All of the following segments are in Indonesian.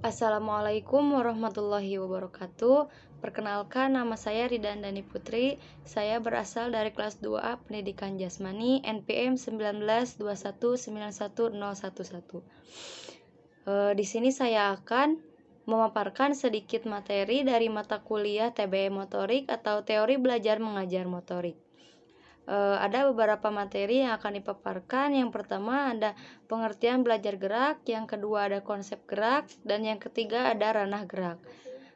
Assalamualaikum warahmatullahi wabarakatuh. Perkenalkan, nama saya Ridandani Putri. Saya berasal dari kelas 2A Pendidikan Jasmani NPM 1921911011. Di sini saya akan memaparkan sedikit materi dari mata kuliah TBM Motorik atau Teori Belajar Mengajar Motorik. Ada beberapa materi yang akan dipaparkan. Yang pertama ada pengertian belajar gerak, yang kedua ada konsep gerak, dan yang ketiga ada ranah gerak.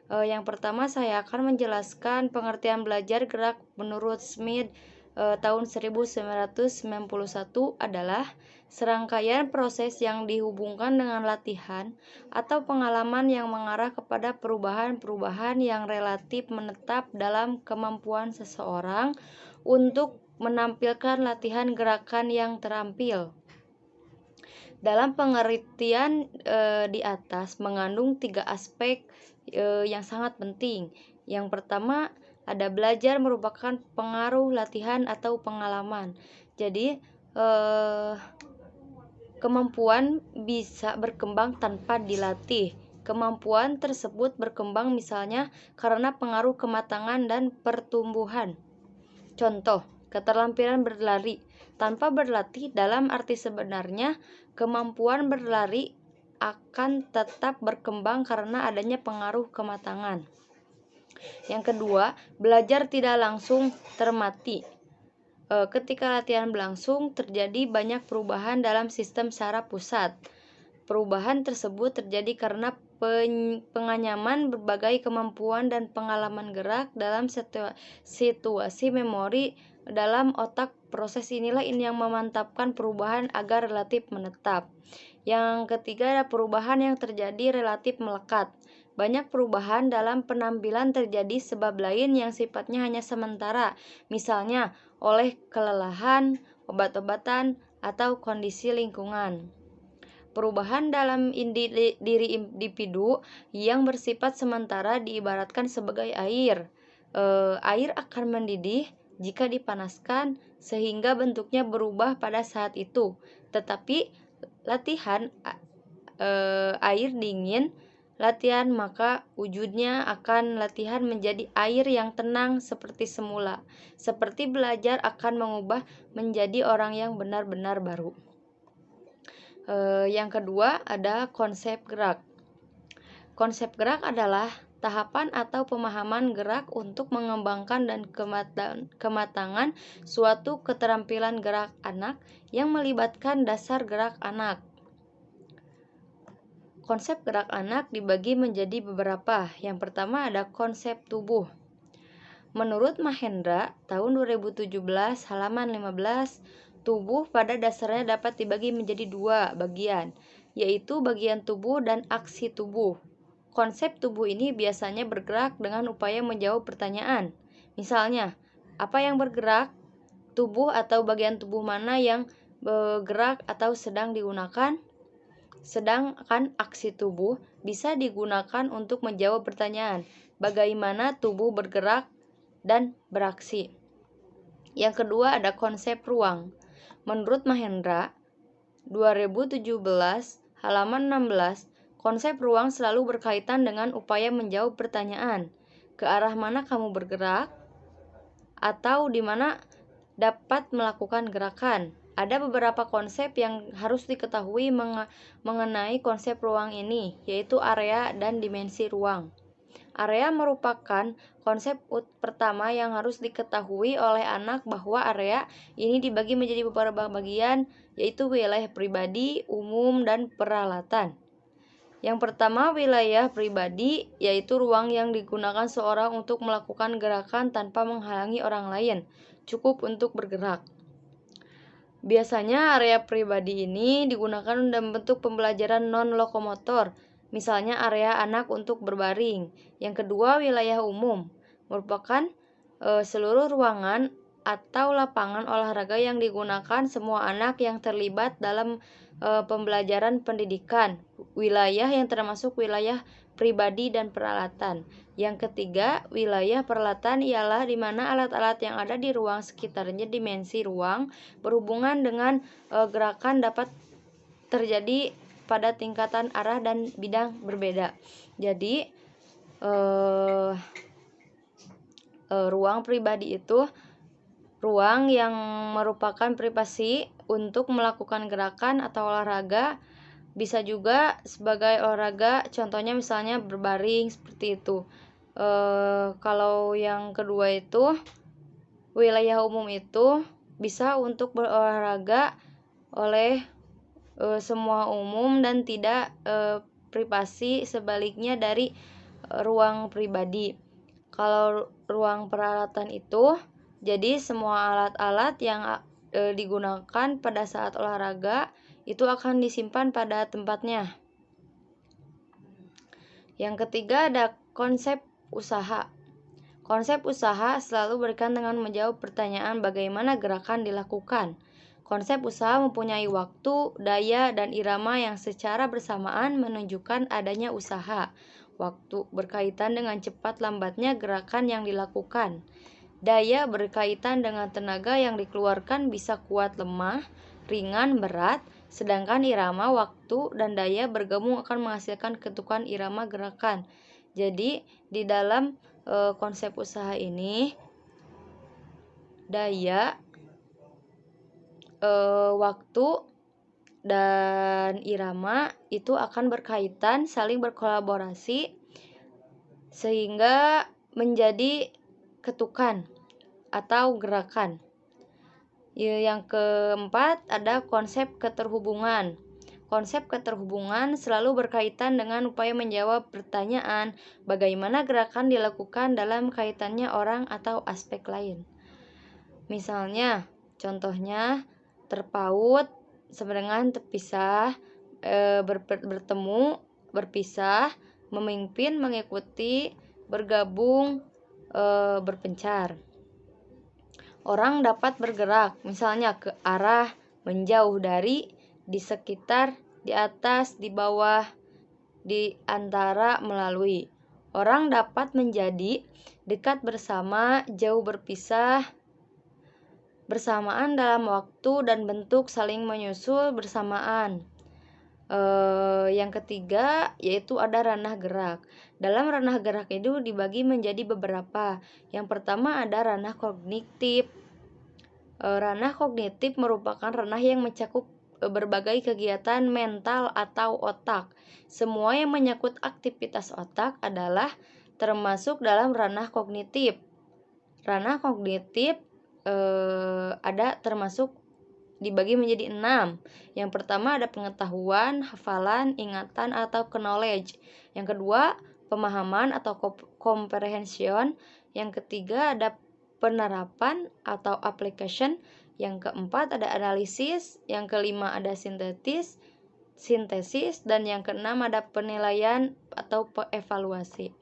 Yang pertama saya akan menjelaskan pengertian belajar gerak menurut Smith tahun 1991 adalah serangkaian proses yang dihubungkan dengan latihan atau pengalaman yang mengarah kepada perubahan-perubahan yang relatif menetap dalam kemampuan seseorang untuk menampilkan latihan gerakan yang terampil. Dalam pengertian di atas mengandung 3 aspek yang sangat penting. Yang pertama ada belajar merupakan pengaruh latihan atau pengalaman. Jadi kemampuan bisa berkembang tanpa dilatih. Kemampuan tersebut berkembang misalnya karena pengaruh kematangan dan pertumbuhan. Contoh, keterampilan berlari. Tanpa berlatih dalam arti sebenarnya, kemampuan berlari akan tetap berkembang karena adanya pengaruh kematangan. Yang kedua, belajar tidak langsung termati. Ketika latihan berlangsung, terjadi banyak perubahan dalam sistem saraf pusat. Perubahan tersebut terjadi karena penganyaman berbagai kemampuan dan pengalaman gerak dalam situasi memori dalam otak. Proses inilah yang memantapkan perubahan agar relatif menetap. Yang ketiga ada perubahan yang terjadi relatif melekat. Banyak perubahan dalam penampilan terjadi sebab lain yang sifatnya hanya sementara, misalnya oleh kelelahan, obat-obatan, atau kondisi lingkungan. Perubahan dalam diri individu yang bersifat sementara diibaratkan sebagai air. Air akan mendidih jika dipanaskan sehingga bentuknya berubah pada saat itu. Tetapi latihan air dingin, maka wujudnya akan latihan menjadi air yang tenang seperti semula. Seperti belajar akan mengubah menjadi orang yang benar-benar baru. Yang kedua ada konsep gerak. Konsep gerak adalah tahapan atau pemahaman gerak untuk mengembangkan dan kematangan suatu keterampilan gerak anak yang melibatkan dasar gerak anak. Konsep gerak anak dibagi menjadi beberapa. Yang pertama ada konsep tubuh. Menurut Mahendra tahun 2017 halaman 15, tubuh pada dasarnya dapat dibagi menjadi 2 bagian, yaitu bagian tubuh dan aksi tubuh. Konsep tubuh ini biasanya bergerak dengan upaya menjawab pertanyaan. Misalnya, apa yang bergerak? Tubuh atau bagian tubuh mana yang bergerak atau sedang digunakan? Sedangkan aksi tubuh bisa digunakan untuk menjawab pertanyaan, bagaimana tubuh bergerak dan beraksi. Yang kedua ada konsep ruang. Menurut Mahendra 2017 halaman 16, konsep ruang selalu berkaitan dengan upaya menjawab pertanyaan, ke arah mana kamu bergerak atau di mana dapat melakukan gerakan. Ada beberapa konsep yang harus diketahui mengenai konsep ruang ini, yaitu area dan dimensi ruang. Area merupakan konsep pertama yang harus diketahui oleh anak, bahwa area ini dibagi menjadi beberapa bagian, yaitu wilayah pribadi, umum, dan peralatan. Yang pertama, wilayah pribadi, yaitu ruang yang digunakan seorang untuk melakukan gerakan tanpa menghalangi orang lain, cukup untuk bergerak. Biasanya area pribadi ini digunakan dalam bentuk pembelajaran non-lokomotor, misalnya area anak untuk berbaring. Yang kedua, wilayah umum merupakan seluruh ruangan atau lapangan olahraga yang digunakan semua anak yang terlibat dalam pembelajaran pendidikan. Wilayah yang termasuk wilayah pribadi dan peralatan. Yang ketiga, wilayah peralatan ialah di mana alat-alat yang ada di ruang sekitarnya. Dimensi ruang berhubungan dengan gerakan dapat terjadi pada tingkatan arah dan bidang berbeda. Jadi ruang pribadi itu ruang yang merupakan privasi untuk melakukan gerakan atau olahraga, bisa juga sebagai olahraga, contohnya misalnya berbaring seperti itu. Kalau yang kedua itu wilayah umum itu bisa untuk berolahraga oleh semua umum dan tidak privasi, sebaliknya dari ruang pribadi. Kalau ruang peralatan itu jadi semua alat-alat yang digunakan pada saat olahraga itu akan disimpan pada tempatnya. Yang ketiga ada konsep usaha. Konsep usaha selalu berkaitan dengan menjawab pertanyaan bagaimana gerakan dilakukan. Konsep usaha mempunyai waktu, daya, dan irama yang secara bersamaan menunjukkan adanya usaha. Waktu berkaitan dengan cepat lambatnya gerakan yang dilakukan. Daya berkaitan dengan tenaga yang dikeluarkan, bisa kuat lemah, ringan berat, sedangkan irama waktu dan daya bergabung akan menghasilkan ketukan irama gerakan. Jadi di dalam konsep usaha ini daya, waktu, dan irama itu akan berkaitan, saling berkolaborasi sehingga menjadi ketukan atau gerakan. Yang keempat ada konsep keterhubungan. Konsep keterhubungan selalu berkaitan dengan upaya menjawab pertanyaan bagaimana gerakan dilakukan dalam kaitannya orang atau aspek lain. Misalnya, contohnya terpaut sama dengan terpisah, bertemu, berpisah, memimpin, mengikuti, bergabung, berpencar. Orang dapat bergerak, misalnya ke arah, menjauh dari, di sekitar, di atas, di bawah, di antara, melalui. Orang dapat menjadi dekat bersama, jauh berpisah, bersamaan dalam waktu dan bentuk, saling menyusul bersamaan. Yang ketiga yaitu ada ranah gerak. Dalam ranah gerak itu dibagi menjadi beberapa. Yang pertama ada ranah kognitif. Ranah kognitif merupakan ranah yang mencakup berbagai kegiatan mental atau otak. Semua yang menyangkut aktivitas otak adalah termasuk dalam ranah kognitif. Ranah kognitif ada termasuk dibagi menjadi 6. Yang pertama ada pengetahuan, hafalan, ingatan atau knowledge. Yang kedua pemahaman atau comprehension. Yang ketiga ada penerapan atau application. Yang keempat ada analisis. Yang kelima ada sintesis, dan yang keenam ada penilaian atau evaluasi.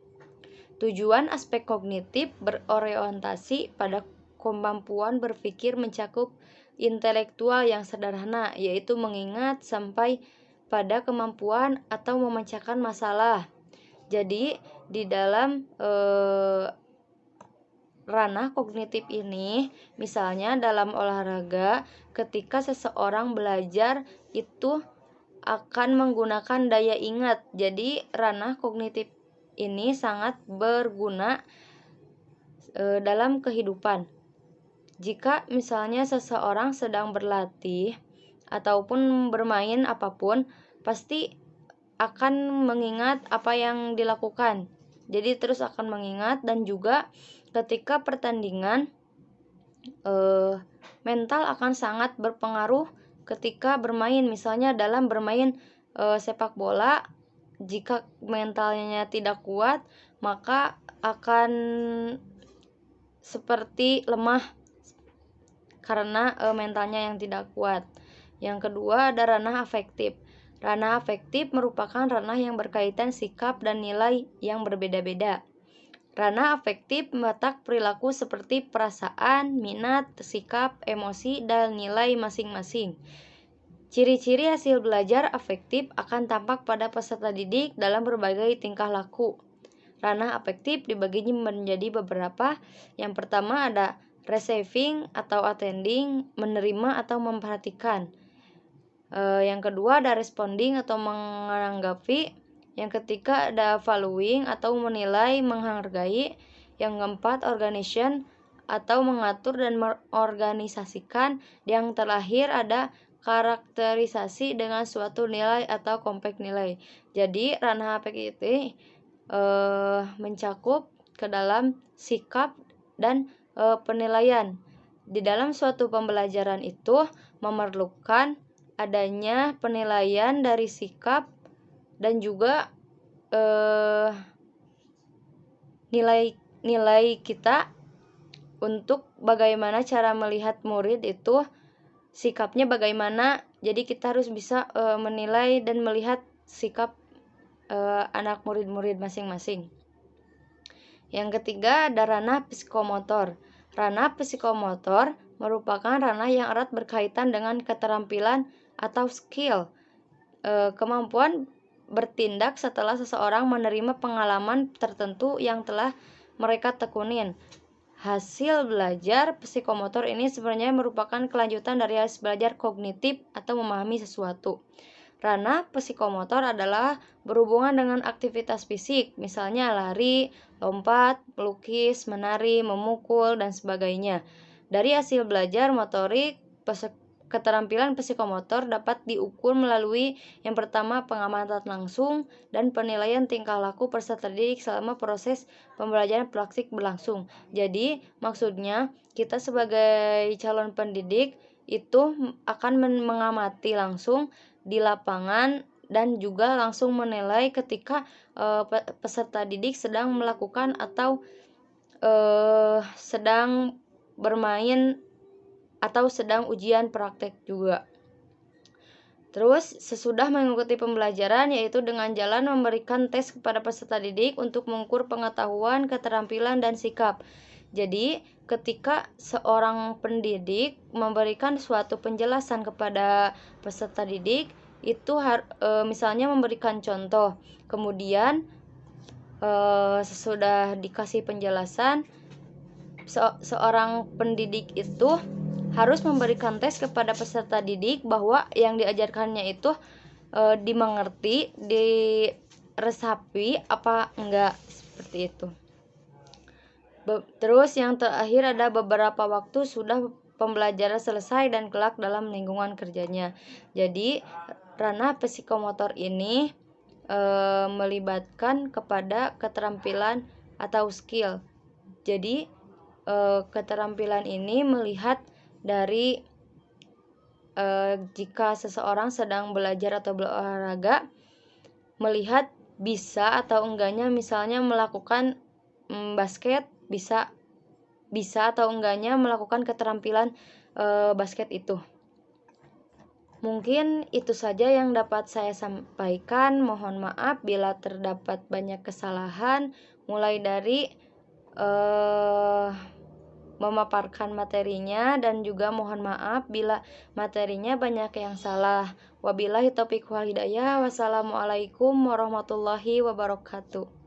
Tujuan aspek kognitif berorientasi pada kemampuan berpikir mencakup intelektual yang sederhana, yaitu mengingat sampai pada kemampuan atau memecahkan masalah. Jadi di dalam ranah kognitif ini, misalnya dalam olahraga, ketika seseorang belajar itu akan menggunakan daya ingat. Jadi ranah kognitif ini sangat berguna dalam kehidupan. Jika misalnya seseorang sedang berlatih ataupun bermain apapun, pasti akan mengingat apa yang dilakukan. Jadi terus akan mengingat, dan juga ketika pertandingan mental akan sangat berpengaruh ketika bermain. Misalnya dalam bermain sepak bola, jika mentalnya tidak kuat, maka akan seperti lemah karena mentalnya yang tidak kuat. Yang kedua ada ranah afektif. Ranah afektif merupakan ranah yang berkaitan sikap dan nilai yang berbeda-beda. Ranah afektif meletak perilaku seperti perasaan, minat, sikap, emosi, dan nilai masing-masing. Ciri-ciri hasil belajar afektif akan tampak pada peserta didik dalam berbagai tingkah laku. Ranah afektif dibagi menjadi beberapa. Yang pertama ada receiving atau attending, menerima atau memperhatikan. Yang kedua ada responding atau menanggapi. Yang ketiga ada valuing atau menilai, menghargai. Yang keempat organization atau mengatur dan mengorganisasikan. Yang terakhir ada karakterisasi dengan suatu nilai atau kompleks nilai. Jadi ranah PKIT mencakup ke dalam sikap dan penilaian. Di dalam suatu pembelajaran itu memerlukan adanya penilaian dari sikap dan juga nilai kita untuk bagaimana cara melihat murid itu sikapnya bagaimana. Jadi kita harus bisa menilai dan melihat sikap anak murid-murid masing-masing. Yang ketiga ada ranah psikomotor. Ranah psikomotor merupakan ranah yang erat berkaitan dengan keterampilan atau skill, kemampuan bertindak setelah seseorang menerima pengalaman tertentu yang telah mereka tekunin. Hasil belajar psikomotor ini sebenarnya merupakan kelanjutan dari hasil belajar kognitif atau memahami sesuatu. Ranah psikomotor adalah berhubungan dengan aktivitas fisik, misalnya lari, lompat, melukis, menari, memukul, dan sebagainya. Dari hasil belajar motorik, keterampilan psikomotor dapat diukur melalui yang pertama pengamatan langsung dan penilaian tingkah laku peserta didik selama proses pembelajaran praktik berlangsung. Jadi maksudnya kita sebagai calon pendidik itu akan mengamati langsung di lapangan dan juga langsung menilai ketika peserta didik sedang melakukan atau sedang bermain atau sedang ujian praktek juga. Terus sesudah mengikuti pembelajaran yaitu dengan jalan memberikan tes kepada peserta didik untuk mengukur pengetahuan, keterampilan, dan sikap. Jadi ketika seorang pendidik memberikan suatu penjelasan kepada peserta didik itu misalnya memberikan contoh, kemudian sesudah dikasih penjelasan seorang pendidik itu harus memberikan tes kepada peserta didik bahwa yang diajarkannya itu dimengerti, diresapi apa enggak, seperti itu. Terus yang terakhir ada beberapa waktu sudah pembelajaran selesai dan kelak dalam lingkungan kerjanya. Jadi ranah psikomotor ini melibatkan kepada keterampilan atau skill. Jadi keterampilan ini melihat dari jika seseorang sedang belajar atau berolahraga, melihat bisa atau enggaknya misalnya melakukan basket, bisa atau enggaknya melakukan keterampilan basket itu. Mungkin itu saja yang dapat saya sampaikan. Mohon maaf bila terdapat banyak kesalahan, mulai dari memaparkan materinya, dan juga mohon maaf bila materinya banyak yang salah. Wabillahi taufiq wal hidayah. Wassalamualaikum warahmatullahi wabarakatuh.